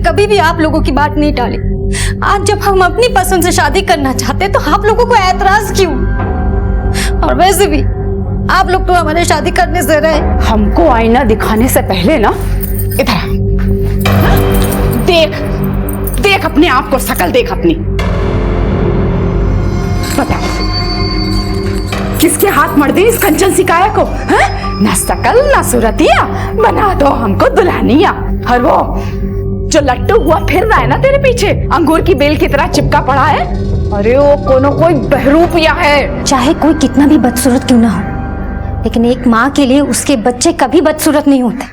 कभी भी आप लोगों की बात नहीं टाली। आज जब हम अपनी पसंद से शादी करना चाहते तो आप लोगों को ऐतराज क्यों? और वैसे भी आप लोग तो हमारे शादी करने से रहे। हमको आईना दिखाने से पहले ना इधर देख देख अपने आप को, शकल देख अपनी। बता किसके हाथ मर दी इस कंचन सिकाया को? ना शकल ना सूरतिया, बना दो हमको दुल्हनिया। और वो जो लट्टू हुआ फिर रहा है ना तेरे पीछे, अंगूर की बेल की तरह चिपका पड़ा है, अरे वो कोई बहरूपिया है। चाहे कोई कितना भी बदसूरत क्यों ना हो, लेकिन एक माँ के लिए उसके बच्चे कभी बदसूरत नहीं होते,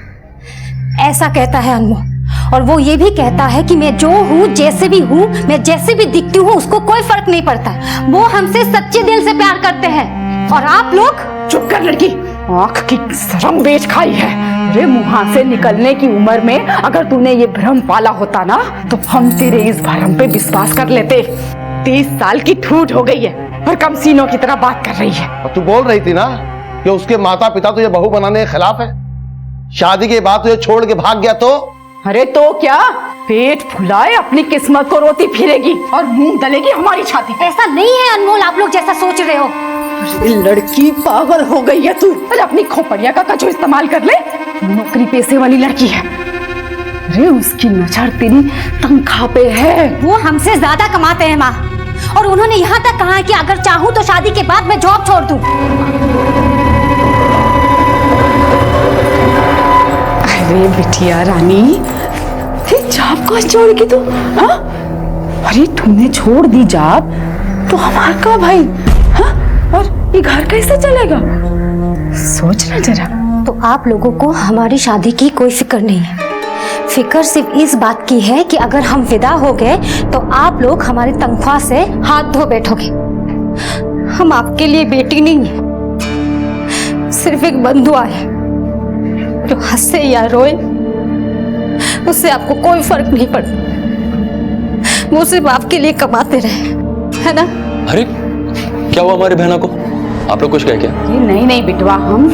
ऐसा कहता है अनमोल। और वो ये भी कहता है कि मैं जो हूँ, जैसे भी हूँ, मैं जैसे भी दिखती हूँ, उसको कोई फर्क नहीं पड़ता। वो हमसे सच्चे दिल से प्यार करते हैं। और आप लोग चुप कर लड़की, आंख की शर्म बेच खाई है। अरे मुंह से निकलने की उम्र में अगर तूने ये भ्रम पाला होता ना तो हम तेरे इस भ्रम पे विश्वास कर लेते। 30 साल की ठूठ हो गई है और कम सीनों की तरह बात कर रही है। और तू बोल रही थी ना कि उसके माता पिता तुझे बहू बनाने के खिलाफ है, शादी के बाद तुझे छोड़ के भाग गया तो? अरे तो क्या, पेट फुलाए अपनी किस्मत को रोती फिरेगी और मुंह दलेगी हमारी छाती। ऐसा नहीं है अनमोल, आप लोग जैसा सोच रहे हो। लड़की पागल हो गई है तू। अरे अपनी खोपड़िया का कचो इस्तेमाल कर ले, नौकरी पेशे वाली लड़की है। अरे उसकी नजर तेरी तनख्वाह पे है। वो हमसे ज्यादा कमाते हैं माँ, और उन्होंने यहाँ तक कहा है कि अगर चाहूँ तो शादी के बाद मैं जॉब छोड़ दूँ। अरे बिटिया रानी, जॉब को छोड़ेगी तू? हाँ? अरे तूने छोड़ दी जॉब तो हमारा का भाई? हाँ? और ये घर कैसे चलेगा? सोच ना जरा। तो आप लोगों को हमारी शादी की कोई फिक्र नहीं है। फिक्र सिर्फ इस बात की है कि अगर हम विदा हो गए तो आप लोग हमारी तनख्वाह से हाथ धो बैठोगे। हम आपके लिए बेटी नहीं है, सिर्फ एक बंधुआ है। जो हंसे या रोए उससे आपको कोई फर्क नहीं पड़ता। वो सिर्फ आपके लिए कमाते रहे, है ना? अरे क्या हुआ हमारी बहना को? आप लोग कुछ कह क्या? नहीं बिटवा, हम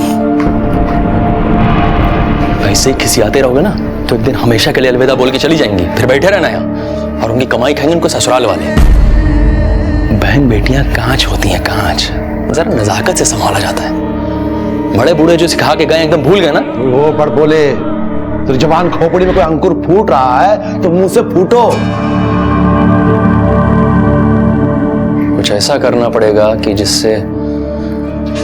ऐसे ही खिसियाते रहोगे ना तो एक दिन हमेशा के लिए अलविदा बोल के चली जाएंगी, फिर बैठे रहना यहाँ और उनकी कमाई खाएंगे उनको ससुराल वाले। बहन बेटियां कांच होती हैं, कांच, जरा नजाकत से संभाला जाता है। बड़े बूढ़े जो सिखा के गए एकदम भूल गए ना। वो पर बोले तो जबान खोपड़ी में कोई अंकुर फूट रहा है तो मुंह से फूटो। कुछ ऐसा करना पड़ेगा कि जिससे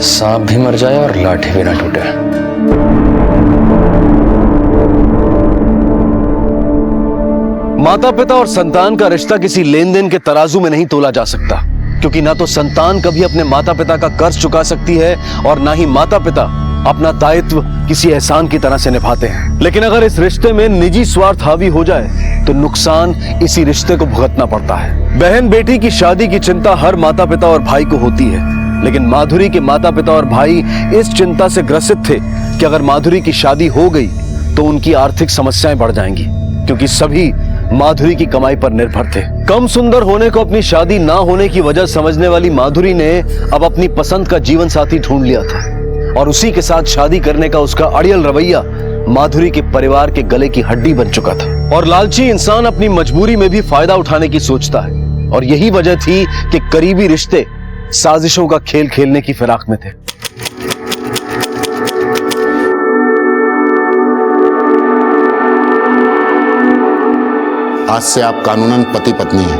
सांप भी मर जाए और लाठी भी ना टूटे। माता पिता और संतान का रिश्ता किसी लेन देन के तराजू में नहीं तोला जा सकता, क्योंकि ना तो संतान कभी अपने माता पिता का कर्ज चुका सकती है और ना ही माता पिता अपना दायित्व किसी एहसान की तरह से निभाते हैं। लेकिन अगर इस रिश्ते में निजी स्वार्थ हावी हो जाए तो नुकसान इसी रिश्ते को भुगतना पड़ता है। बहन बेटी की शादी की चिंता हर माता पिता और भाई को होती है, लेकिन माधुरी के माता पिता और भाई इस चिंता से ग्रसित थे कि अगर माधुरी की शादी हो गई तो उनकी आर्थिक समस्याएं बढ़ जाएंगी, क्योंकि सभी माधुरी की कमाई पर निर्भर थे। कम सुंदर होने को अपनी शादी ना होने की वजह समझने वाली माधुरी ने अब अपनी पसंद का जीवन साथी ढूंढ लिया था, और उसी के साथ शादी करने का उसका अड़ियल रवैया माधुरी के परिवार के गले की हड्डी बन चुका था। और लालची इंसान अपनी मजबूरी में भी फायदा उठाने की सोचता है, और यही वजह थी कि करीबी रिश्ते साजिशों का खेल खेलने की फिराक में थे। आज से आप कानूनन पति पत्नी हैं।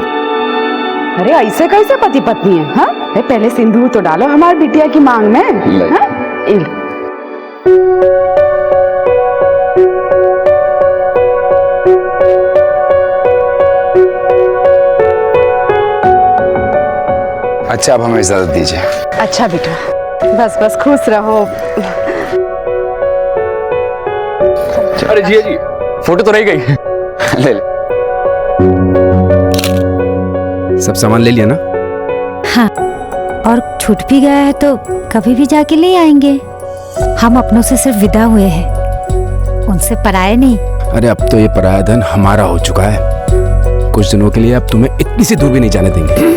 अरे ऐसे कैसे पति पत्नी है? हाँ? पहले सिंदूर तो डालो हमारी बिटिया की मांग में। हाँ? अच्छा अब हमें इजाजत दीजिए। अच्छा बेटा, बस बस खुश रहो। अरे जी फोटो तो रह गई। ले ले। सब सामान ले लिया ना? हाँ, और छूट भी गया है तो कभी भी जाके ले आएंगे। हम अपनों से सिर्फ विदा हुए हैं, उनसे पराये नहीं। अरे अब तो ये पराया धन हमारा हो चुका है। कुछ दिनों के लिए अब तुम्हें इतनी सी दूर भी नहीं जाने देंगे।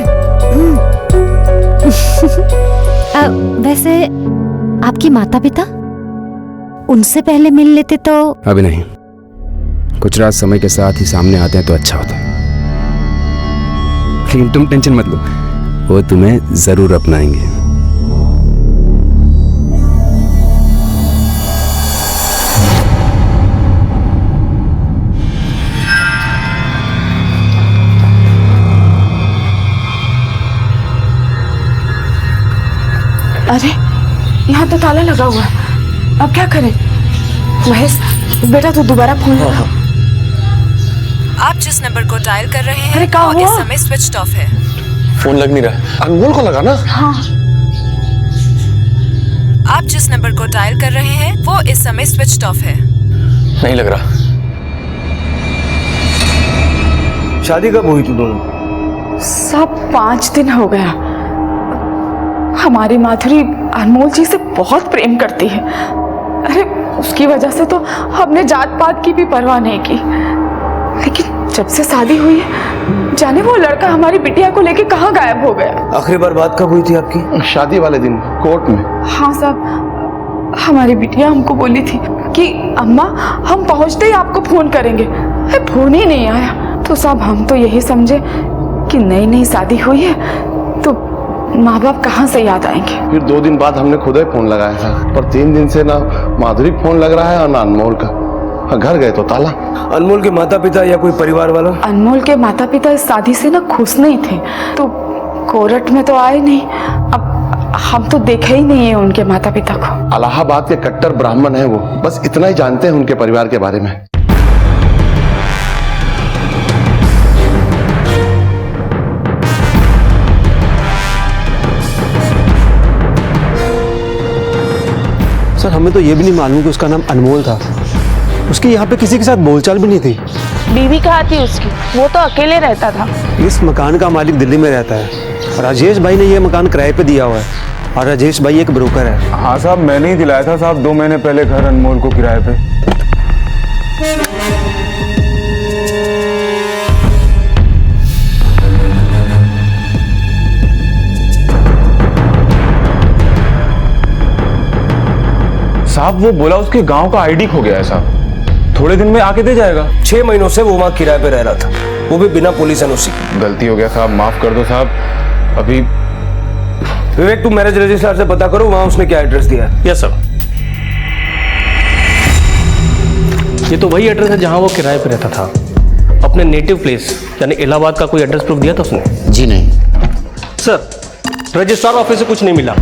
वैसे आपकी माता पिता, उनसे पहले मिल लेते तो? अभी नहीं, कुछ राज समय के साथ ही सामने आते हैं तो अच्छा होता है। लेकिन तुम टेंशन मत लो, वो तुम्हें जरूर अपनाएंगे। अरे यहाँ तो ताला लगा हुआ है, अब क्या करें? महेश बेटा तू दोबारा फोन लगा। आप जिस नंबर को डायल कर रहे हैं अरे क्या वो हुआ? इस समय स्विच ऑफ है। फोन लग नहीं रहा। अनमोल को लगा ना? हाँ आप जिस नंबर को डायल कर रहे हैं वो इस समय स्विच ऑफ है। नहीं लग रहा। शादी कब हुई थी दोनों? सब 5 दिन हो गया। हमारी माधुरी अनमोल जी से बहुत प्रेम करती है। अरे उसकी वजह से तो हमने जात पात की भी परवाह नहीं की, लेकिन जब से शादी हुई है जाने वो लड़का हमारी बिटिया को लेके कहाँ गायब हो गया। आखिरी बार बात कब हुई थी आपकी? शादी वाले दिन कोर्ट में। हाँ साहब, हमारी बिटिया हमको बोली थी कि अम्मा हम पहुंचते ही आपको फोन करेंगे। अरे फोन ही नहीं आया। तो साहब हम तो यही समझे कि नई नई शादी हुई है तो माँ बाप कहाँ से याद आएंगे। फिर 2 दिन बाद हमने खुद ही फोन लगाया था, पर 3 दिन से ना माधुरी फोन लग रहा है और ना अनमोल का। घर गए तो ताला। अनमोल के माता पिता या कोई परिवार वाला? अनमोल के माता पिता इस शादी से ना खुश नहीं थे, तो कोर्ट में तो आए नहीं। अब हम तो देखे ही नहीं है उनके माता पिता को। इलाहाबाद के कट्टर ब्राह्मण है वो, बस इतना ही जानते हैं उनके परिवार के बारे में। सर हमें तो ये भी नहीं मालूम कि उसका नाम अनमोल था। उसकी यहाँ पे किसी के साथ बोलचाल भी नहीं थी। बीवी कहाँ थी उसकी? वो तो अकेले रहता था। इस मकान का मालिक दिल्ली में रहता है। राजेश भाई ने ये मकान किराए पे दिया हुआ है और राजेश भाई एक ब्रोकर है। हाँ साहब, मैंने ही दिलाया था साहब 2 महीने पहले घर अनमोल को किराए पे। साहब वो बोला उसके गांव का आईडी खो गया है साहब, थोड़े दिन में आके दे जाएगा। 6 महीनों से वो वहाँ किराए पे रह रहा था, वो भी बिना पुलिस एनओसी। गलती हो गया साहब, माफ कर दो साहब। अभी विवेक तुम मैरिज रजिस्ट्रार से पता करो वहाँ उसने क्या एड्रेस दिया है। Yes sir. ये तो वही एड्रेस है जहाँ वो किराए पे रहता था। अपने नेटिव प्लेस यानी इलाहाबाद का कोई एड्रेस प्रूफ दिया था उसने? जी नहीं सर, रजिस्ट्रार ऑफिस से कुछ नहीं मिला।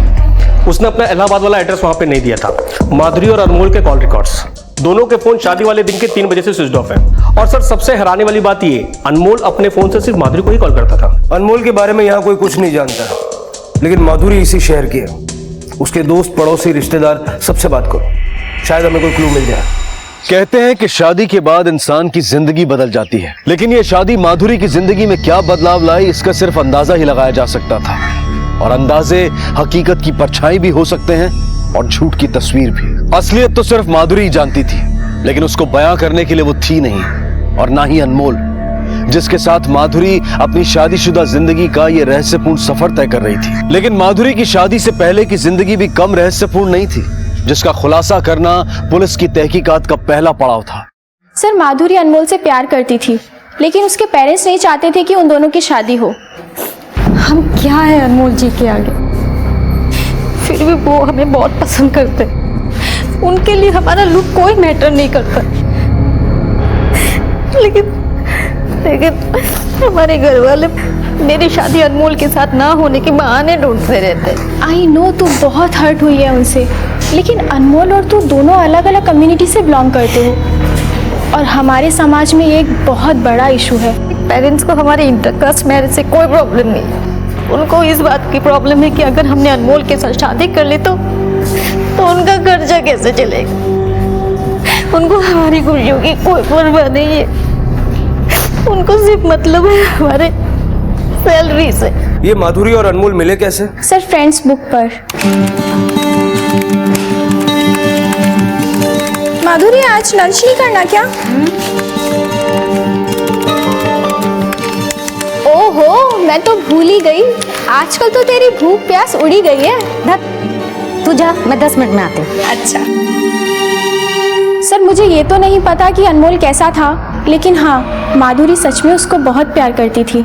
उसने अपना इलाहाबाद वाला एड्रेस वहां पे नहीं दिया था। माधुरी और अनमोल के कॉल रिकॉर्ड्स, दोनों के फोन शादी वाले दिन के 3 बजे से स्विच ऑफ है। और सर सबसे हैरानी वाली बात ये, अनमोल अपने फोन से सिर्फ माधुरी को ही कॉल करता था। अनमोल के बारे में यहाँ कोई कुछ नहीं जानता, लेकिन माधुरी इसी शहर की है। उसके दोस्त पड़ोसी रिश्तेदार सबसे बात करो, शायद हमें कोई क्लू मिल जाए। कहते हैं कि शादी के बाद इंसान की जिंदगी बदल जाती है, लेकिन ये शादी माधुरी की जिंदगी में क्या बदलाव लाई इसका सिर्फ अंदाजा ही लगाया जा सकता था। और अंदाजे हकीकत की परछाई भी हो सकते हैं और झूठ की तस्वीर भी। असलियत तो सिर्फ माधुरी ही जानती थी, लेकिन उसको बयां करने के लिए वो थी नहीं, और ना ही अनमोल, जिसके साथ माधुरी अपनी शादीशुदा जिंदगी का ये रहस्यपूर्ण सफर तय कर रही थी। लेकिन माधुरी की शादी से पहले की जिंदगी भी कम रहस्यपूर्ण नहीं थी, जिसका खुलासा करना पुलिस की तहकीकात का पहला पड़ाव था। सर माधुरी अनमोल से प्यार करती थी, लेकिन उसके पेरेंट्स नहीं चाहते थे कि उन दोनों की शादी हो। हम क्या है अनमोल जी के आगे, फिर भी वो हमें बहुत पसंद करते। उनके लिए हमारा लुक कोई मैटर नहीं करता। लेकिन हमारे घर वाले मेरी शादी अनमोल के साथ ना होने के बहाने ढूंढते रहते। आई नो तू बहुत हर्ट हुई है उनसे, लेकिन अनमोल और तू दोनों अलग अलग कम्युनिटी से बिलोंग करते हो, और हमारे समाज में ये एक बहुत बड़ा इशू है। पेरेंट्स को हमारे इंटरकास्ट मैरिज से कोई प्रॉब्लम नहीं। उनको इस बात की प्रॉब्लम है कि अगर हमने अनमोल के साथ शादी कर ली तो उनका खर्चा कैसे चलेगा। उनको हमारी खुशियों की कोई परवाह नहीं है। उनको सिर्फ मतलब है हमारे सैलरी से। ये माधुरी और अनमोल मिले कैसे? सर फ्रेंड्स बुक पर। माधुरी आज लंच नहीं करना क्या? ओहो मैं तो भूल ही गई, आजकल तो तेरी भूख प्यास उड़ी गई है। तू जा, मैं 10 मिनट में आती हूँ। अच्छा सर, मुझे ये तो नहीं पता कि अनमोल कैसा था, लेकिन हाँ, माधुरी सच में उसको बहुत प्यार करती थी।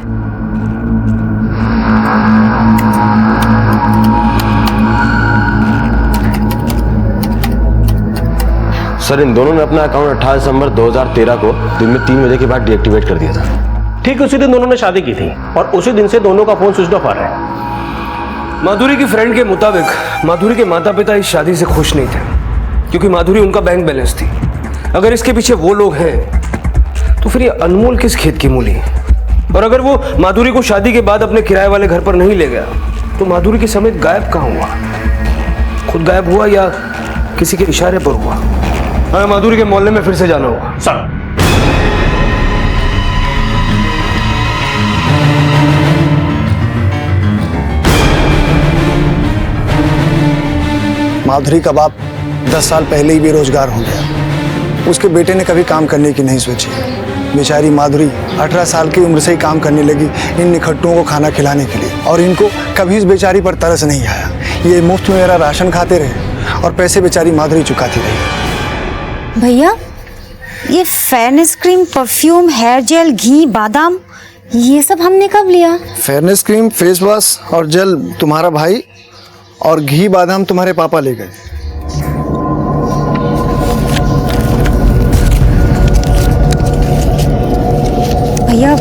सर, इन दोनों ने अपना अकाउंट 28 दिसंबर 2013 को दिन में 3 बजे के बाद डीएक्टिवेट कर दिया था। ठीक उसी दिन दोनों ने शादी की थी और उसी दिन से दोनों का फोन स्विच ऑफ आ रहा है। माधुरी की फ्रेंड के मुताबिक माधुरी के माता पिता इस शादी से खुश नहीं थे, क्योंकि माधुरी उनका बैंक बैलेंस थी। अगर इसके पीछे वो लोग हैं तो फिर ये अनमोल किस खेत की मूली है? और अगर वो माधुरी को शादी के बाद अपने किराए वाले घर पर नहीं ले गया तो माधुरी के समेत गायब कहाँ हुआ? खुद गायब हुआ या किसी के इशारे पर हुआ? हमें माधुरी के मोहल्ले में फिर से जाना होगा। सर, माधुरी का बाप 10 साल पहले ही बेरोजगार हो गया। उसके बेटे ने कभी काम करने की नहीं सोची। बेचारी माधुरी 18 साल की उम्र से ही काम करने लगी इन निखट्टुओं को खाना खिलाने के लिए, और इनको कभी इस बेचारी पर तरस नहीं आया। ये मुफ्त में मेरा राशन खाते रहे और पैसे बेचारी माधुरी चुकाती रही। भैया, ये fairness cream, perfume, hair gel, घी, बादाम, ये सब हमने कब लिया? फेयरनेस क्रीम, फेस वॉश और जेल तुम्हारा भाई, और घी बादाम तुम्हारे पापा ले गए। भैया,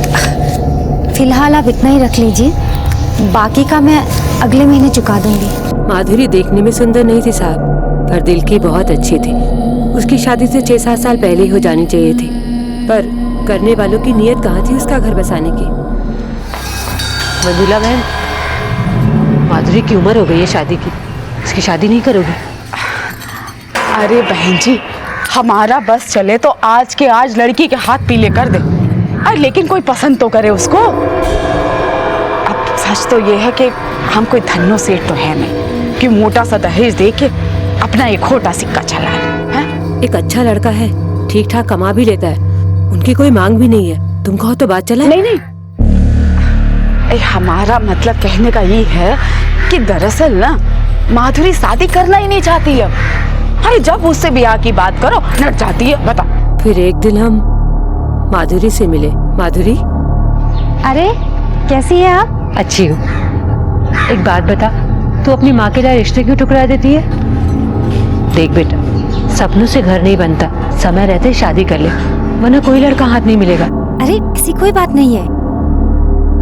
फिलहाल आप इतना ही रख लीजिए, बाकी का मैं अगले महीने चुका दूंगी। माधुरी देखने में सुंदर नहीं थी साहब, पर दिल की बहुत अच्छी थी। उसकी शादी से 6-7 साल पहले ही हो जानी चाहिए थी, पर करने वालों की नीयत कहाँ थी उसका घर बसाने की। मंजुला बहन, माधुरी की उम्र हो गई है शादी की, उसकी शादी नहीं करोगी? अरे बहन जी, हमारा बस चले तो आज के आज लड़की के हाथ पीले कर दे। अरे लेकिन कोई पसंद तो करे उसको। अब सच तो ये है कि हम कोई धन्नो सेठ तो है नहीं कि मोटा सा दहेज दे के अपना एक खोटा सिक्का चला है। एक अच्छा लड़का है, ठीक ठाक कमा भी लेता है, उनकी कोई मांग भी नहीं है। तुम कहो तो बात चला। नहीं नहीं, हमारा मतलब कहने का ये है कि दरअसल ना माधुरी शादी करना ही नहीं चाहती है। अरे जब उससे ब्याह की बात करो नट जाती है। बता। फिर एक दिन हम माधुरी से मिले। माधुरी, अरे कैसी है आप? अच्छी हूँ। एक बात बता, तू अपनी माँ के लिए रिश्ते क्यों ठुकरा देती है? देख बेटा, सपनों से घर नहीं बनता, समय रहते शादी कर ले, वरना कोई लड़का हाथ नहीं मिलेगा। अरे ऐसी कोई बात नहीं है,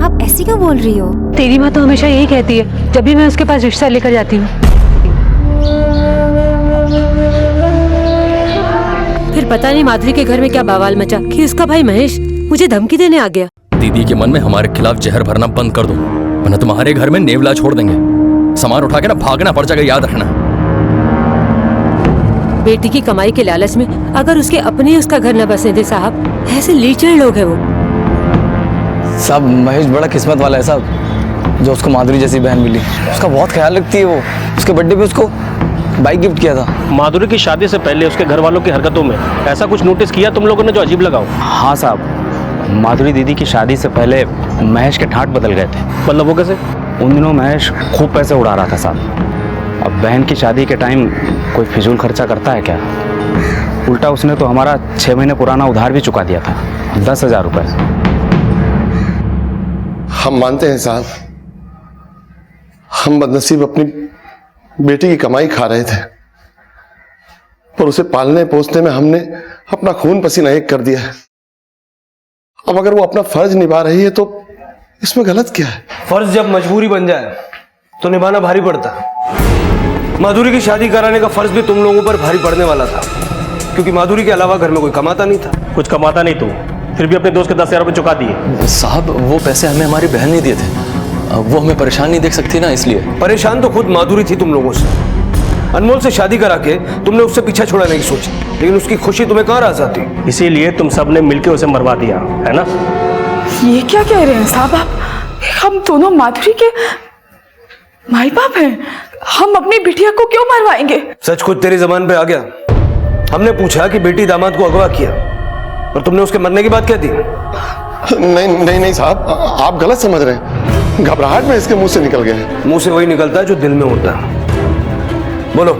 आप ऐसी क्यों बोल रही हो? तेरी माँ तो हमेशा यही कहती है जब भी मैं उसके पास रिश्ता लेकर जाती हूँ। फिर पता नहीं माधुरी के घर में क्या बवाल मचा कि उसका भाई महेश मुझे धमकी देने आ गया। दीदी के मन में हमारे खिलाफ जहर भरना बंद कर दो, वरना तुम्हारे घर में नेवला छोड़ देंगे। सामान उठा के ना भागना पड़ जाएगा, याद रखना। बेटी की कमाई के लालच में अगर उसके अपने उसका घर न बसने दे साहब, ऐसे लीचड़ लोग हैं वो। साहब, महेश बड़ा किस्मत वाला है साहब, जो उसको माधुरी जैसी बहन मिली। उसका बहुत ख्याल रखती है वो। उसके बर्थडे पे उसको बाइक गिफ्ट किया था। माधुरी की शादी से पहले उसके घर वालों की हरकतों में ऐसा कुछ नोटिस किया तुम लोगों ने जो अजीब लगाओ? हाँ साहब, माधुरी दीदी की शादी से पहले महेश के ठाट बदल गए थे। मतलब वो कैसे? उन दिनों महेश खूब पैसे उड़ा रहा था साहब। अब बहन की शादी के टाइम कोई फिजूल खर्चा करता है क्या? उल्टा उसने तो हमारा 6 महीने पुराना उधार भी चुका दिया था, 10,000 रुपए। हम मानते हैं साहब, हम बदनसीब अपनी बेटी की कमाई खा रहे थे, पर उसे पालने पोसने में हमने अपना खून पसीना एक कर दिया है। अब अगर वो अपना फर्ज निभा रही है तो इसमें गलत क्या है? फर्ज जब मजबूरी बन जाए तो निभाना भारी पड़ता है। माधुरी की शादी कराने का फर्ज भी तुम लोगों पर भारी पड़ने वाला था, क्योंकि माधुरी के अलावा घर में कोई कमाता नहीं था। कुछ कमाता नहीं तू, फिर भी अपने दोस्त के 10,000 रुपए चुका दिए। साहब, वो पैसे हमें हमारी बहन ने दिए थे, वो हमें परेशान नहीं देख सकती ना, इसलिए। परेशान तो खुद माधुरी थी तुम लोगों से। अनमोल से शादी करा के तुमने उससे पीछा छोड़ाने की सोची, लेकिन उसकी खुशी तुम्हें कहाँ रास आती? इसीलिए तुम सबने मिलकर उसे मरवा दिया, है ना? ये क्या कह रहे हैं साहब आप? हम दोनों माधुरी के माई बाप हैं, हम अपनी बिटिया को क्यों मरवाएंगे? सच कुछ तेरी जबान पे आ गया। हमने पूछा कि बेटी दामाद को अगवा किया और तुमने उसके मरने की बात कह दी। नहीं नहीं नहीं साहब, आप गलत समझ रहे हैं। घबराहट में इसके मुंह से निकल गए हैं। मुंह से वही निकलता है जो दिल में होता है। बोलो,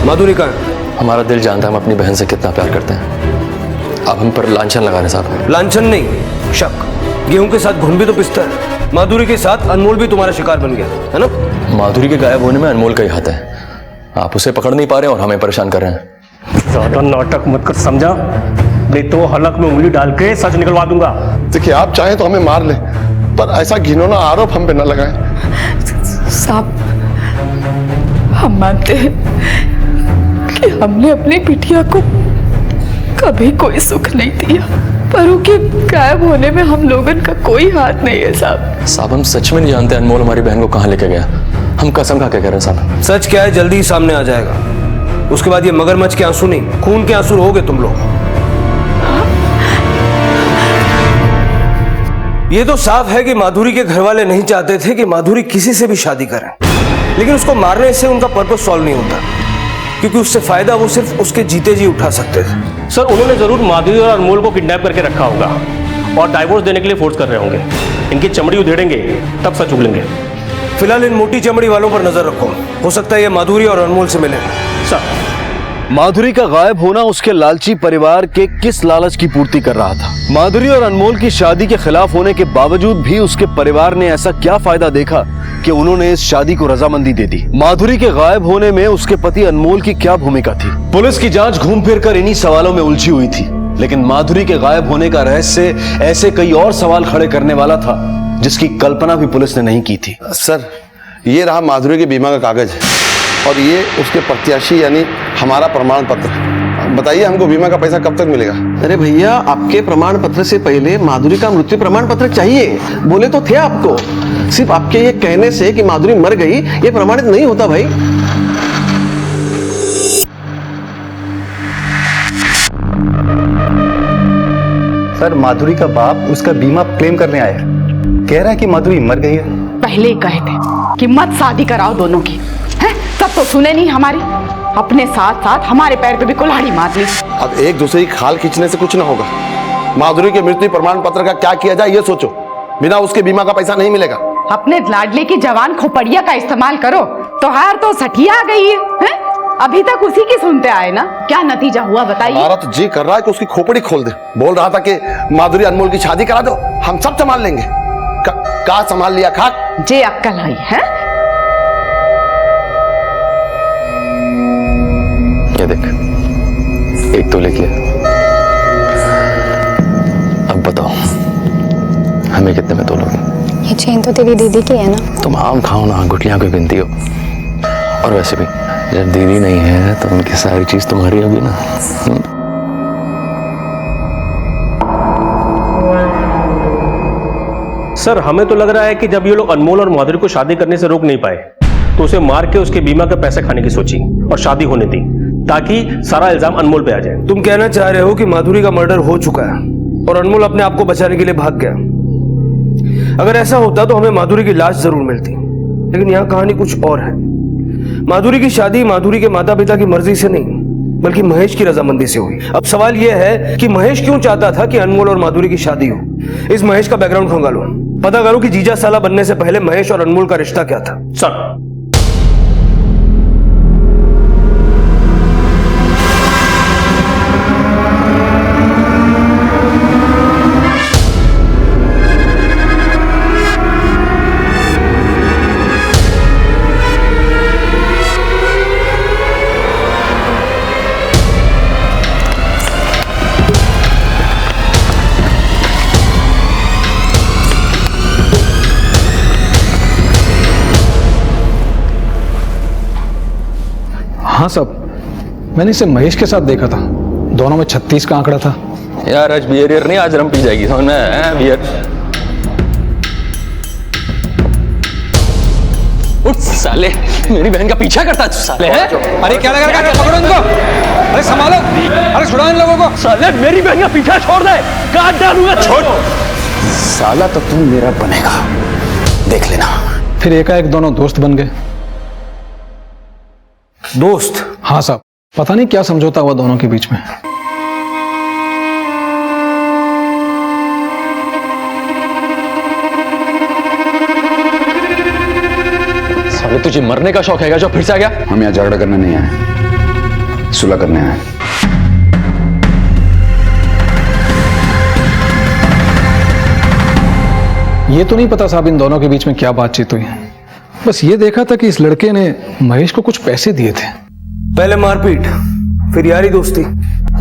माधुरी कहाँ है? हमारा दिल जानता है हम अपनी बहन से कितना प्यार करते हैं। आप हम पर लांछन लगा रहे साहब। लांछन नहीं, शक। गेहूं के साथ घुन भी तो पिसता है। माधुरी के साथ अनमोल भी तुम्हारा शिकार बन गया है ना? माधुरी के गायब होने में अनमोल का ही हाथ है। आप उसे पकड़ नहीं पा रहे और हमें परेशान कर रहे हैं। ज्यादा नाटक मत कर, समझा? नहीं तो हलक में उंगली डाल के सच निकलवा दूंगा। देखिए, आप चाहें तो हमें मार ले, पर ऐसा घिनौना आरोप हम पे न लगाएं। साहब, हम मानते हैं कि हमने अपनी बिटिया को कभी कोई सुख नहीं दिया, पर उनके गायब होने में हम लोगों का कोई हाथ नहीं है साहब। साहब, हम सच में नहीं जानते अनमोल हमारी बहन को कहाँ लेके गया। हम कसम खा के कह रहे हैं साहब। सच क्या है जल्दी ही सामने आ जाएगा। उसके बाद ये मगरमच्छ के आंसू नहीं, खून के आंसू रहोगे तुम लोग। ये तो साफ है कि माधुरी के घर वाले नहीं चाहते थे कि माधुरी किसी से भी शादी करे, लेकिन उसको मारने से उनका पर्पस सॉल्व नहीं होता, क्योंकि उससे फायदा वो सिर्फ उसके जीते जी उठा सकते थे। सर, उन्होंने जरूर माधुरी और अनमोल को किडनैप करके रखा होगा और डाइवोर्स देने के लिए फोर्स कर रहे होंगे। इनकी चमड़ी उधेड़ेंगे तब सच उगलेंगे। फिलहाल इन मोटी चमड़ी वालों पर नजर रखो, हो सकता है ये माधुरी और अनमोल से मिले। सर, माधुरी का गायब होना उसके लालची परिवार के किस लालच की पूर्ति कर रहा था? माधुरी और अनमोल की शादी के खिलाफ होने के बावजूद भी उसके परिवार ने ऐसा क्या फायदा देखा कि उन्होंने इस शादी को रजामंदी दे दी? माधुरी के गायब होने में उसके पति अनमोल की क्या भूमिका थी? पुलिस की जांच घूम फिर कर इन्हीं सवालों में उलझी हुई थी, लेकिन माधुरी के गायब होने का रहस्य ऐसे कई और सवाल खड़े करने वाला था जिसकी कल्पना भी पुलिस ने नहीं की थी। सर, ये रहा माधुरी के बीमा का कागज और ये उसके प्रत्याशी यानी हमारा प्रमाण पत्र। बताइए, हमको बीमा का पैसा कब तक मिलेगा? अरे भैया, आपके प्रमाण पत्र से पहले माधुरी का मृत्यु प्रमाण पत्र चाहिए। बोले तो थे आपको। सिर्फ आपके ये कहने से कि माधुरी मर गई ये प्रमाणित नहीं होता भाई। सर, माधुरी का बाप उसका बीमा क्लेम करने आया है। कह रहा है कि माधुरी मर गई है। पहले ही कहे थे कि मत शादी कराओ दोनों की, हैं? तब तो सुने नहीं हमारी, अपने साथ साथ हमारे पैर पे भी कुल्हाड़ी मार ली। अब एक दूसरे की खाल खींचने से कुछ ना होगा। माधुरी के मृत्यु प्रमाण पत्र का क्या किया जाए ये सोचो। बिना उसके बीमा का पैसा नहीं मिलेगा। अपने लाडले की जवान खोपड़िया का इस्तेमाल करो। तोहार तो सठिया आ गई है? अभी तक उसी की सुनते आए ना, क्या नतीजा हुआ बताइए? हमारा तो जी कर रहा है कि उसकी खोपड़ी खोल दे। बोल रहा था कि माधुरी अनमोल की शादी करा दो, हम सब संभाल लेंगे। का संभाल लिया खाक? जे अक्कल आई है। ये देख, एक तो लेके अब बताओ हमें कितने में तोलोगे? ये चेन तो तेरी दीदी की है ना? तुम आम खाओ ना, गुठलियां कोई गिनती हो। और वैसे भी जब दीदी नहीं है तो उनकी सारी चीज तुम्हारी होगी ना। सर, हमें तो लग रहा है कि जब ये लोग अनमोल और माधुरी को शादी करने से रोक नहीं पाए तो उसे मार के उसके बीमा का पैसा खाने की सोची और शादी होने दी ताकि सारा इल्जाम अनमोल पे आ जाए। तुम कहना चाह रहे हो कि माधुरी का मर्डर हो चुका है और अनमोल अपने आप को बचाने के लिए भाग गया। अगर ऐसा होता तो हमें माधुरी की लाश जरूर मिलती, लेकिन यहाँ कहानी कुछ और है। माधुरी की शादी माधुरी के माता पिता की मर्जी से नहीं बल्कि महेश की रजामंदी से हुई। अब सवाल यह है कि महेश क्यों चाहता था कि अनमोल और माधुरी की शादी हो। इस महेश का बैकग्राउंड खंगालो, पता करो कि जीजा साला बनने से पहले महेश और अनमोल का रिश्ता क्या था। सर, हाँ साहब, मैंने इसे महेश के साथ देखा था। दोनों में 36 का आंकड़ा था। यार आज बियर नहीं, आज रम पी जाएगी। समझ में है बियर? उठ साले, मेरी बहन का पीछा करता है साले। अरे क्या लगा रखा है? पकड़ो इनको। अरे संभालो, अरे छुड़ाओ इन लोगों को। साले मेरी बहन का पीछा छोड़ दे, काट डालूंगा। छोड़ साला, तो तू मेरा बनेगा, देख लेना। फिर एकाएक दोनों दोस्त बन गए। दोस्त? हाँ साहब, पता नहीं क्या समझौता हुआ दोनों के बीच में। साले तुझे मरने का शौक है क्या जो फिर से आ गया? हम यहाँ झगड़ा करने नहीं आए, सुलह करने आए। ये तो नहीं पता साहब इन दोनों के बीच में क्या बातचीत हुई। बस ये देखा था कि इस लड़के ने महेश को कुछ पैसे दिए थे। पहले मारपीट, फिर यारी दोस्ती,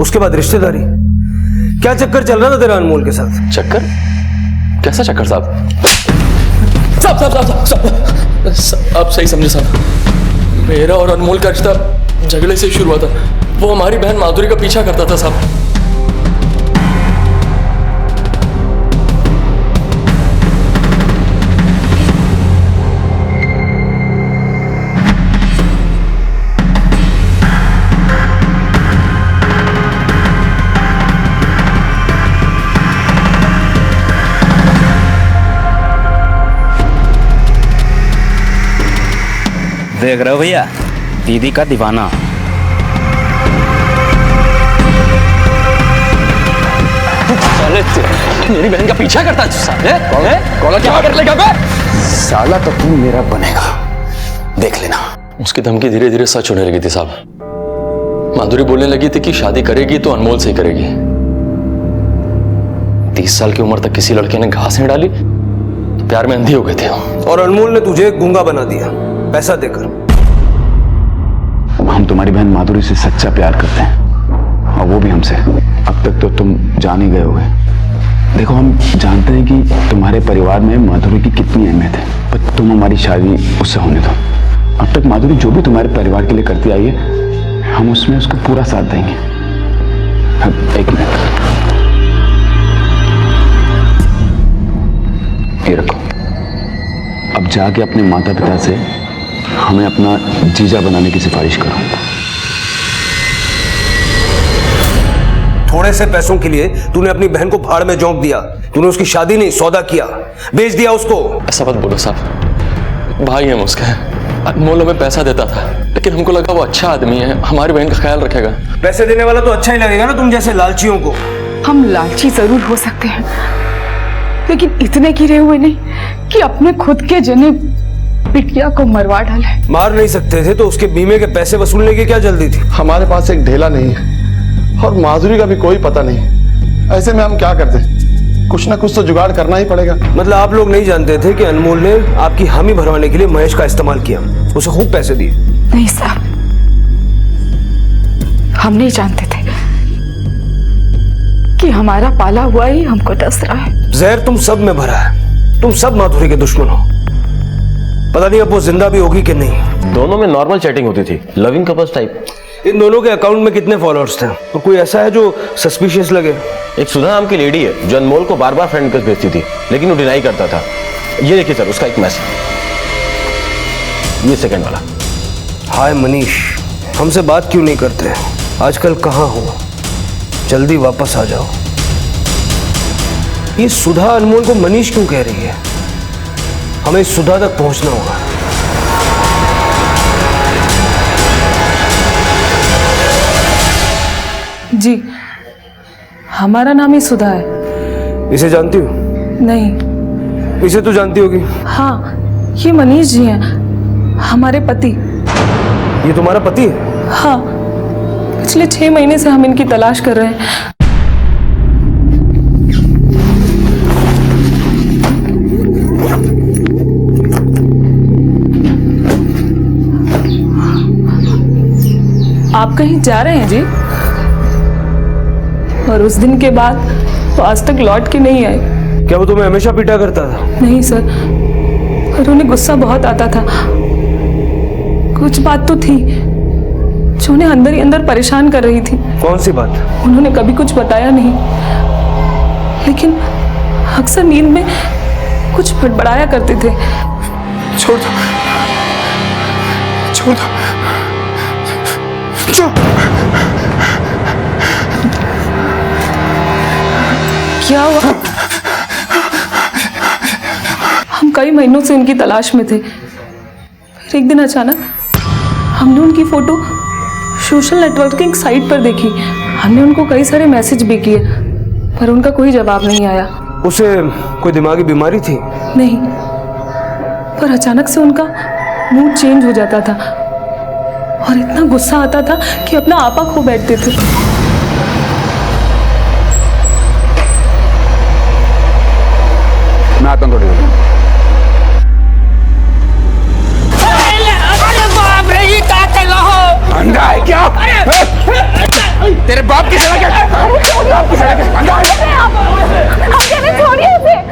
उसके बाद रिश्तेदारी। क्या चक्कर चल रहा था तेरा अनमोल के साथ? चक्कर? कैसा चक्कर साहब? साहब आप सही समझे साहब। मेरा और अनमोल का रिश्ता झगड़े से शुरू हुआ था। वो हमारी बहन माधुरी का पीछा करता था साहब। देख रहे हो भैया, दीदी का दीवाना। मेरी बहन का पीछा करता है साले? क्या कर लेगा बे? साला तो तू मेरा बनेगा, देख लेना। उसकी धमकी धीरे धीरे सच होने लगी थी साहब। माधुरी बोलने लगी थी कि शादी करेगी तो अनमोल से ही करेगी। 30 साल की उम्र तक किसी लड़के ने घास नहीं डाली तो प्यार में अंधी हो गए थे। और अनमोल ने तुझे गूंगा बना दिया पैसा देकर। हम तुम्हारी बहन माधुरी से सच्चा प्यार करते हैं, और वो भी हमसे। अब तक तो तुम जान ही गए होगे। देखो, हम जानते हैं कि तुम्हारे परिवार में माधुरी की कितनी अहमियत है, पर तुम हमारी शादी उससे होने दो। अब तक माधुरी जो भी तुम्हारे परिवार के लिए करती आई है, हम उसमें उसको पूरा साथ देंगे। अब एक मिनट, ये रखो। अब जाके अपने माता पिता से हमें अपना जीजा बनाने की सिफारिश करो। थोड़े से पैसों के लिए तूने अपनी बहन को भाड़ में झोंक दिया। तूने उसकी शादी नहीं, सौदा किया, बेच दिया उसको। ऐसा मत बोलो साहब, भाई हम उसका। अनमोल हमें पैसा देता था, लेकिन हमको लगा वो अच्छा आदमी है, हमारी बहन का ख्याल रखेगा। पैसे देने वाला तो अच्छा ही लगेगा ना तुम जैसे लालचियों को। हम लालची जरूर हो सकते हैं, लेकिन इतने गिरे हुए नहीं कि अपने खुद के जने बिटिया को मरवा डाले। मार नहीं सकते थे तो उसके बीमे के पैसे वसूलने की क्या जल्दी थी? हमारे पास एक ढेला नहीं है और माधुरी का भी कोई पता नहीं। ऐसे में हम क्या करते? कुछ ना कुछ तो जुगाड़ करना ही पड़ेगा। मतलब आप लोग नहीं जानते थे कि अनमोल ने आपकी हामी भरवाने के लिए महेश का इस्तेमाल किया, उसे खूब पैसे दिए? नहीं साहब, हम नहीं जानते थे कि हमारा पाला हुआ ही हमको डस रहा है। जहर तुम सब में भरा है। तुम सब माधुरी के दुश्मन हो। पता नहीं अब वो जिंदा भी होगी कि नहीं। दोनों में नॉर्मल चैटिंग होती थी, लविंग कपल्स टाइप। इन दोनों के अकाउंट में कितने फॉलोअर्स थे? और कोई ऐसा है जो सस्पिशियस लगे? एक सुधा नाम की लेडी है जो अनमोल को बार बार फ्रेंड रिक्वेस्ट भेजती थी, लेकिन वो डिनाई करता था। ये देखिए सर, उसका एक मैसेज, ये सेकंड वाला। हाय मनीष, हमसे बात क्यों नहीं करते? आजकल कहाँ हो? जल्दी वापस आ जाओ। ये सुधा अनमोल को मनीष क्यों कह रही है? हमें सुधा तक पहुंचना होगा। जी, हमारा नाम ही सुधा है। इसे जानती हो? नहीं। इसे तो जानती होगी। हाँ, ये मनीष जी हैं, हमारे पति। ये तुम्हारा पति है? हाँ, पिछले 6 महीने से हम इनकी तलाश कर रहे हैं। आप कहीं जा रहे हैं जी? और उस दिन के बाद वो आज तक लौट के नहीं आए। क्या वो तुम्हें हमेशा पीटा करता था? नहीं सर, पर उन्हें गुस्सा बहुत आता था। कुछ बात तो थी जो उन्हें अंदर ही अंदर परेशान कर रही थी। कौन सी बात? उन्होंने कभी कुछ बताया नहीं, लेकिन अक्सर नींद में कुछ बड़बड़ाया करते थे। छोड़ दो, छोड़ दो। क्या हुआ? हम कई महीनों से इनकी तलाश में थे। फिर एक दिन अचानक हमने उनकी फोटो सोशल नेटवर्किंग साइट पर देखी। हमने उनको कई सारे मैसेज भी किए, पर उनका कोई जवाब नहीं आया। उसे कोई दिमागी बीमारी थी? नहीं, पर अचानक से उनका मूड चेंज हो जाता था और इतना गुस्सा आता था कि अपना आपा खो बैठते थे। मैं वरना आतंक उठेगा। अंधा है क्या? तेरे बाप की सलाह क्या?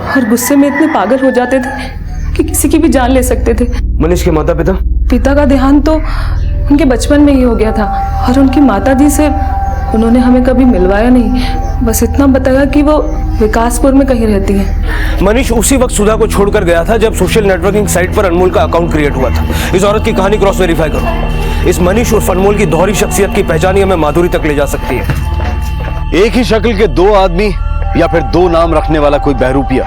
और गुस्से में इतने पागल हो जाते थे कि किसी की भी जान ले सकते थे। मनीष के माता पिता? पिता का देहांत तो उनके बचपन में ही हो गया था और उनकी माताजी से उन्होंने हमें कभी मिलवाया नहीं, बस इतना बताया कि वो विकासपुर में कहीं रहती है। मनीष उसी वक्त सुधा को छोड़कर गया था जब सोशल नेटवर्किंग साइट पर अनमोल का अकाउंट क्रिएट हुआ था। इस औरत की कहानी क्रॉस वेरीफाई करो। इस मनीष और अनमोल की दोहरी शख्सियत की पहचान ही हमें माधुरी तक ले जा सकती है। एक ही शक्ल के दो आदमी या फिर दो नाम रखने वाला कोई बहरूपिया।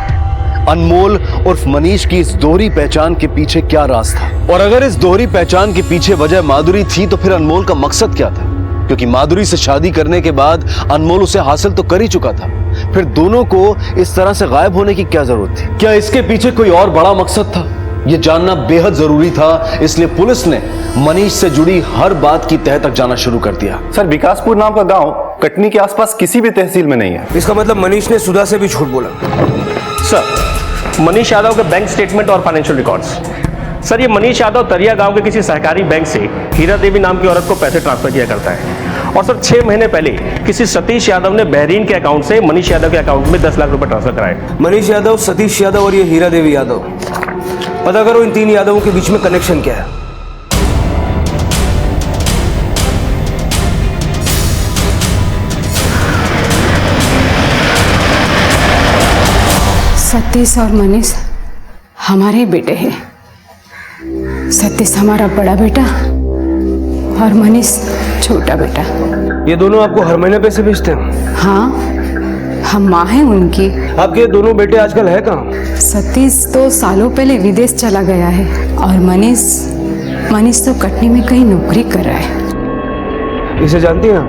अनमोल उर्फ मनीष की इस दोहरी पहचान के पीछे क्या राज था? और अगर इस दोहरी पहचान के पीछे वजह माधुरी थी तो फिर अनमोल का मकसद क्या था? क्योंकि माधुरी से शादी करने के बाद अनमोल उसे हासिल तो कर ही चुका था, फिर दोनों को इस तरह से गायब होने की क्या जरूरत थी? क्या इसके पीछे कोई और बड़ा मकसद था? यह जानना बेहद जरूरी था, इसलिए पुलिस ने मनीष से जुड़ी हर बात की तह तक जाना शुरू कर दिया। सर, विकासपुर नाम का गांव कटनी के आसपास किसी भी तहसील में नहीं है। इसका मतलब मनीष ने सुधा से भी झूठ बोला। सर, मनीष यादव के बैंक स्टेटमेंट और फाइनेंशियल रिकॉर्ड्स। सर, ये मनीष यादव तरिया गांव के किसी सहकारी बैंक से हीरा देवी नाम की औरत को पैसे ट्रांसफर किया करता है। और सर 6 महीने पहले किसी सतीश यादव ने बहरीन के अकाउंट से मनीष यादव के अकाउंट में 10 लाख रुपए ट्रांसफर कराए। मनीष यादव, सतीश यादव और ये हीरा देवी यादव, पता करो इन 3 यादवों के बीच में कनेक्शन क्या है। सतीश और मनीष हमारे बेटे हैं। सतीश हमारा बड़ा बेटा और मनीष छोटा बेटा। ये दोनों आपको हर महीने पैसे भेजते हैं? हाँ, हम माँ हैं उनकी। आपके दोनों बेटे आजकल है कहाँ? सतीश तो सालों पहले विदेश चला गया है और मनीष तो कटनी में कहीं नौकरी कर रहा है। इसे जानती हैं आप?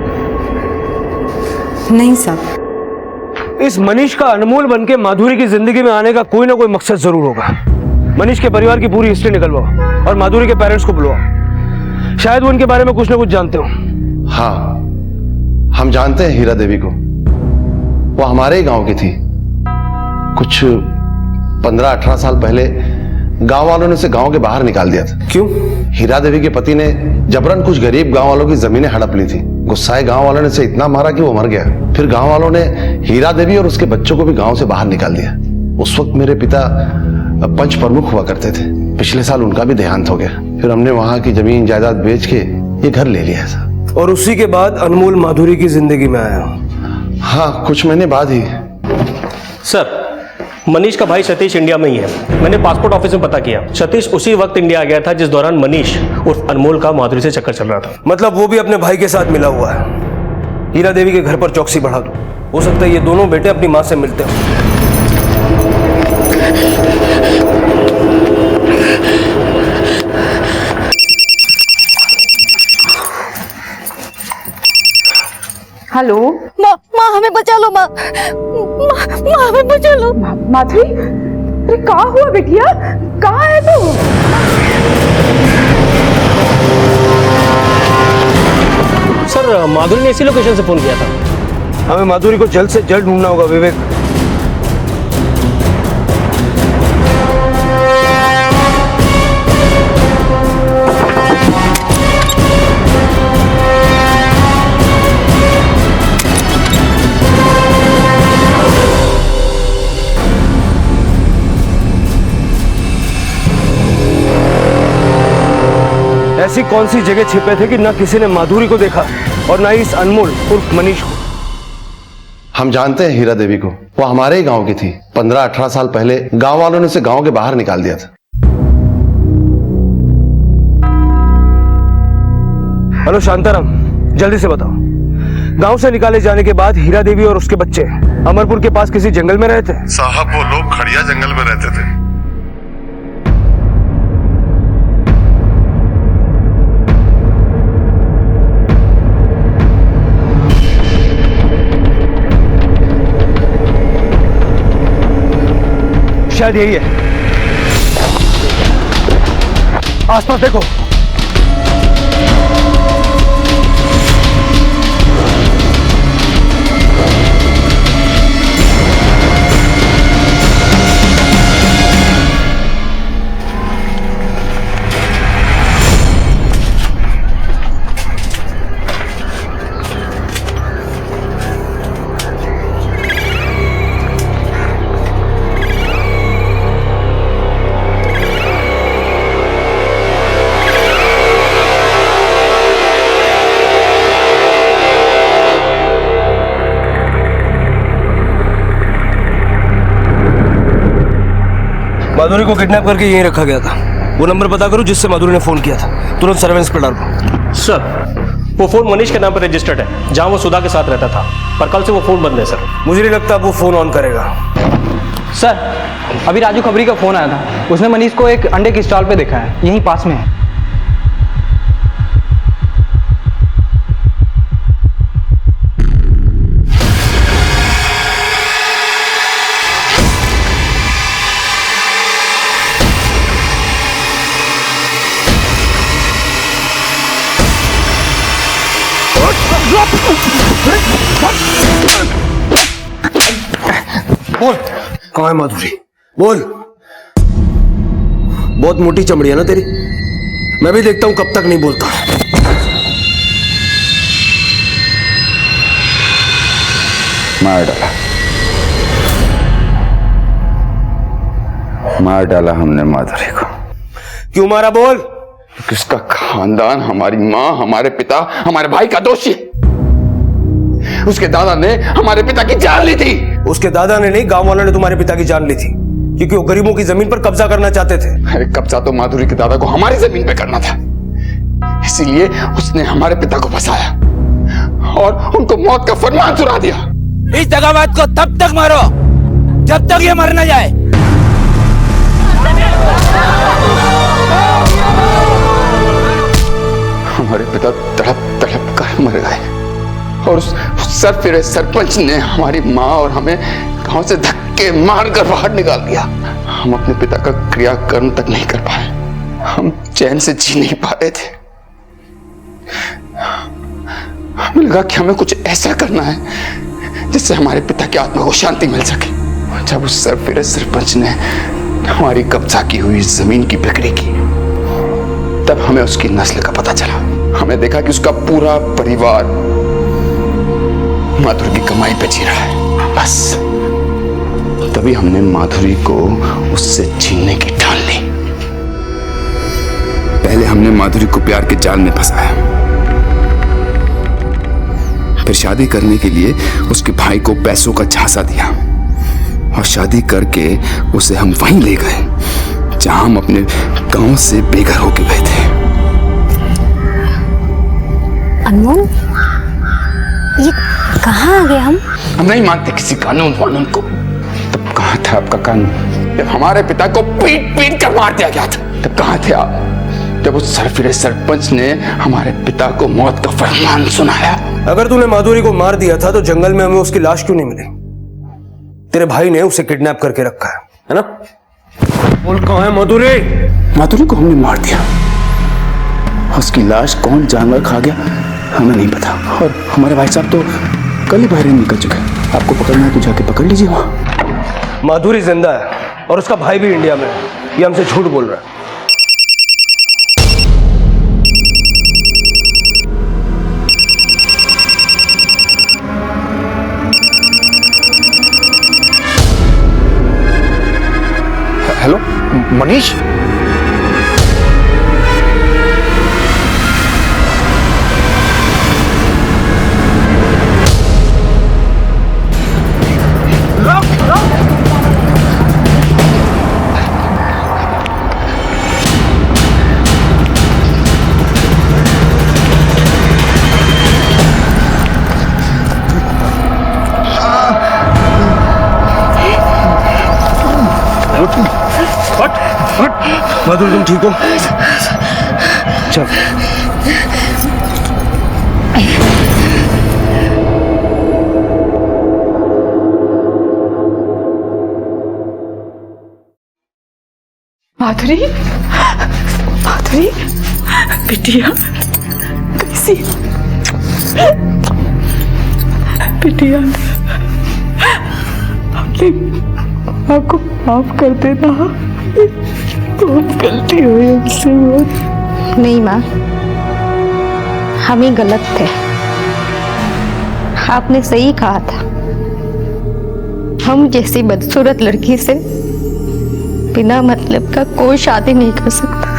नहीं साहब। इस मनीष का अनमोल बनके माधुरी की जिंदगी में आने का कोई ना कोई मकसद जरूर होगा। मनीष के परिवार की पूरी हिस्ट्री निकलवाओ और माधुरी के पेरेंट्स को बुलवाओ, शायद वो इनके बारे में कुछ ना कुछ जानते हो। हाँ, हम जानते हैं हीरा देवी को। वो हमारे ही गांव की थी। कुछ 15-18 साल पहले गांव वालों ने उसे गांव के बाहर निकाल दिया था। क्यों? हीरा देवी के पति ने जबरन कुछ गरीब गांव वालों की जमीनें हड़प ली थी। गुस्साए गांव वालों ने उसे इतना मारा कि वो मर गया। फिर गांव वालों ने हीरा देवी और उसके बच्चों को भी गांव से बाहर निकाल दिया। उस वक्त मेरे पिता पंच प्रमुख हुआ करते थे। पिछले साल उनका भी देहांत हो गया। फिर हमने वहां की जमीन जायदाद बेच के ये घर ले लिया था। और उसी के बाद अनमोल माधुरी की जिंदगी में आया? हाँ, कुछ महीने बाद ही। सर, मनीष का भाई सतीश इंडिया में ही है। मैंने पासपोर्ट ऑफिस में पता किया। सतीश उसी वक्त इंडिया आ गया था जिस दौरान मनीष उर्फ अनमोल का माधुरी से चक्कर चल रहा था। मतलब वो भी अपने भाई के साथ मिला हुआ है। हीरा देवी के घर पर चौकसी बढ़ा दो, हो सकता है ये दोनों बेटे अपनी माँ से मिलते हो। हेलो माँ, हमें बचा लो माँ, माँ हमें बचा लो। माधुरी, अरे कहाँ हुआ बेटिया? कहाँ है तू? सर, माधुरी ने इसी लोकेशन से फोन किया था। हमें माधुरी को जल्द से जल्द ढूंढना होगा विवेक। ऐसी कौन सी जगह छिपे थे कि ना किसी ने माधुरी को देखा और ना ही इस अनमोल उर्फ मनीष को? हम जानते हैं हीरा देवी को। वो हमारे ही गांव की थी। 15-18 साल पहले गांव वालों ने उसे गांव के बाहर निकाल दिया था। हेलो शांताराम, जल्दी से बताओ, गांव से निकाले जाने के बाद हीरा देवी और उसके बच्चे अमरपुर के पास किसी जंगल में रहते? साहब, वो लोग खड़िया जंगल में रहते थे। शायद यही है। आसपास देखो। माधुरी को किडनैप करके यहीं रखा गया था। वो नंबर पता करो जिससे माधुरी ने फोन किया था, तुरंत सर्वेलेंस पे डाल दो। सर वो फोन मनीष के नाम पर रजिस्टर्ड है, जहां वो सुधा के साथ रहता था, पर कल से वो फोन बंद है सर। मुझे नहीं लगता वो फोन ऑन करेगा। सर अभी राजू खबरी का फोन आया था, उसने मनीष को एक अंडे की स्टॉल पे देखा है, यहीं पास में है। बोल कहाँ है माधुरी, बोल। बहुत मोटी चमड़ी है ना तेरी, मैं भी देखता हूं कब तक नहीं बोलता। मार डाला हमने माधुरी को। क्यों मारा, बोल। क्योंकि उसका खानदान, हमारी माँ, हमारे पिता, हमारे भाई का दोषी है। उसके दादा ने हमारे पिता की जान ली थी। उसके दादा ने नहीं, गांव वालों ने तुम्हारे पिता की जान ली थी, क्योंकि वो गरीबों की जमीन पर कब्जा करना चाहते थे। अरे कब्जा तो माधुरी के दादा को हमारी जमीन पे करना था, इसीलिए उसने हमारे पिता को फंसाया और उनको मौत का फरमान सुना दिया। इस दगाबाज को तब तक मारो जब तक ये मर न जाए। हमारे पिता तड़प तड़प कर मर गए और उस सरफिरे सरपंच ने हमारी माँ और हमें गांव से धक्के मारकर बाहर निकाल दिया। हम अपने पिता का क्रियाकर्म तक नहीं कर पाए, हम चैन से जी नहीं पा रहे थे। हमें लगा कि हमें कुछ ऐसा करना है जिससे हमारे पिता की आत्मा को शांति मिल सके। जब उस सरफिरे सरपंच ने हमारी कब्जा की हुई जमीन की बिक्री की, तब हमें उसकी नस्ल का पता चला। हमें देखा कि उसका पूरा परिवार माधुरी की कमाई पे जी रहा है। बस तभी हमने माधुरी को उससे छीनने की ठान ली। पहले हमने माधुरी को प्यार के जाल में फंसाया, फिर शादी करने के लिए उसके भाई को पैसों का झांसा दिया और शादी करके उसे हम वहीं ले गए जहां हम अपने गांव से बेघर होके गए थे। अनमोल, ये कहाँ आ गए हम नहीं मानते किसी कानून वानून को। तब कहाँ था आपका कानून? जब हमारे पिता को पीट पीट कर मार दिया गया था, तब कहाँ थे आप? जब उस सरफिरे सरपंच ने हमारे पिता को मौत का फरमान सुनाया। अगर तूने माधुरी को मार दिया था तो जंगल में हमें उसकी लाश क्यों नहीं मिली? तेरे भाई ने उसे किडनैप करके रखा है ना? बोल कहाँ है माधुरी? माधुरी को हमने मार दिया, उसकी लाश कौन जानवर खा गया हमें नहीं पता। और हमारे भाई साहब तो कल ही बाहर निकल चुके हैं। आपको पकड़ना है तो जाके पकड़ लीजिए वहां। माधुरी जिंदा है और उसका भाई भी इंडिया में है, ये हमसे झूठ बोल रहा है। हेलो मनीष, माधुरी तुम ठीक हो? चल। माधुरी, माधुरी बिटिया कैसी? बिटिया अपने आपको माफ कर देना, बहुत गलती हुई हमसे। नहीं माँ, हम ही गलत थे। आपने सही कहा था, हम जैसी बदसूरत लड़की से बिना मतलब का कोई शादी नहीं कर सकता।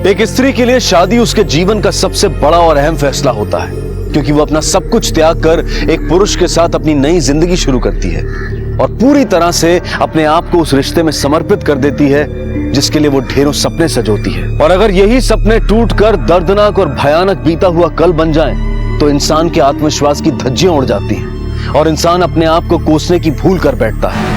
एक स्त्री के लिए शादी उसके जीवन का सबसे बड़ा और अहम फैसला होता है, क्योंकि वो अपना सब कुछ त्याग कर एक पुरुष के साथ अपनी नई जिंदगी शुरू करती है और पूरी तरह से अपने आप को उस रिश्ते में समर्पित कर देती है जिसके लिए वो ढेरों सपने सजोती है। और अगर यही सपने टूटकर दर्दनाक और भयानक बीता हुआ कल बन जाएं, तो इंसान के आत्मविश्वास की धज्जियां उड़ जाती हैं और इंसान अपने आप को कोसने की भूल कर बैठता है।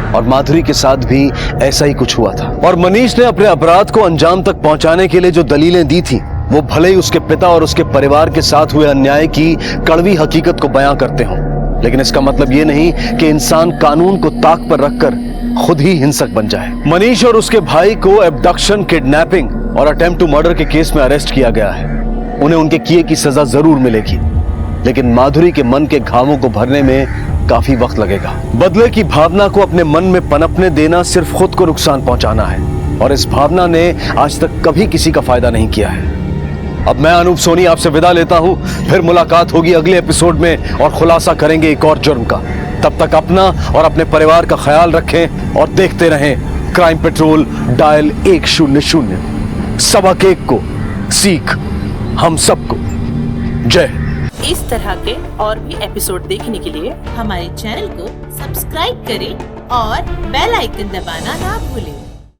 और माधुरी के साथ भी ऐसा ही कुछ हुआ था। और मनीष ने अपने अपराध को अंजाम तक पहुंचाने के लिए जो दलीलें दी थी, वो भले ही उसके पिता और उसके परिवार के साथ हुए अन्याय की कड़वी हकीकत को बयां करते हों, लेकिन इसका मतलब ये नहीं कि इंसान कानून को ताक पर रखकर खुद ही हिंसक बन जाए। मनीष और उसके भाई को एब्डक्शन, किडनैपिंग और अटेम्प्ट टू मर्डर के केस में अरेस्ट किया गया है। उन्हें उनके किए की सजा जरूर मिलेगी, लेकिन माधुरी के मन के घावों को भरने में काफी वक्त लगेगा। बदले की भावना को अपने मन में पनपने देना सिर्फ खुद को नुकसान पहुंचाना है, और इस भावना ने आज तक कभी किसी का फायदा नहीं किया है। अब मैं अनूप सोनी आपसे विदा लेता हूं, फिर मुलाकात होगी अगले एपिसोड में और खुलासा करेंगे एक और जुर्म का। तब तक अपना और अपने परिवार का ख्याल रखें और देखते रहें क्राइम पेट्रोल डायल 100। सबक एक को सीख हम सबको। जय। इस तरह के और भी एपिसोड देखने के लिए हमारे चैनल को सब्सक्राइब करें और बेल आइकन दबाना ना भूलें।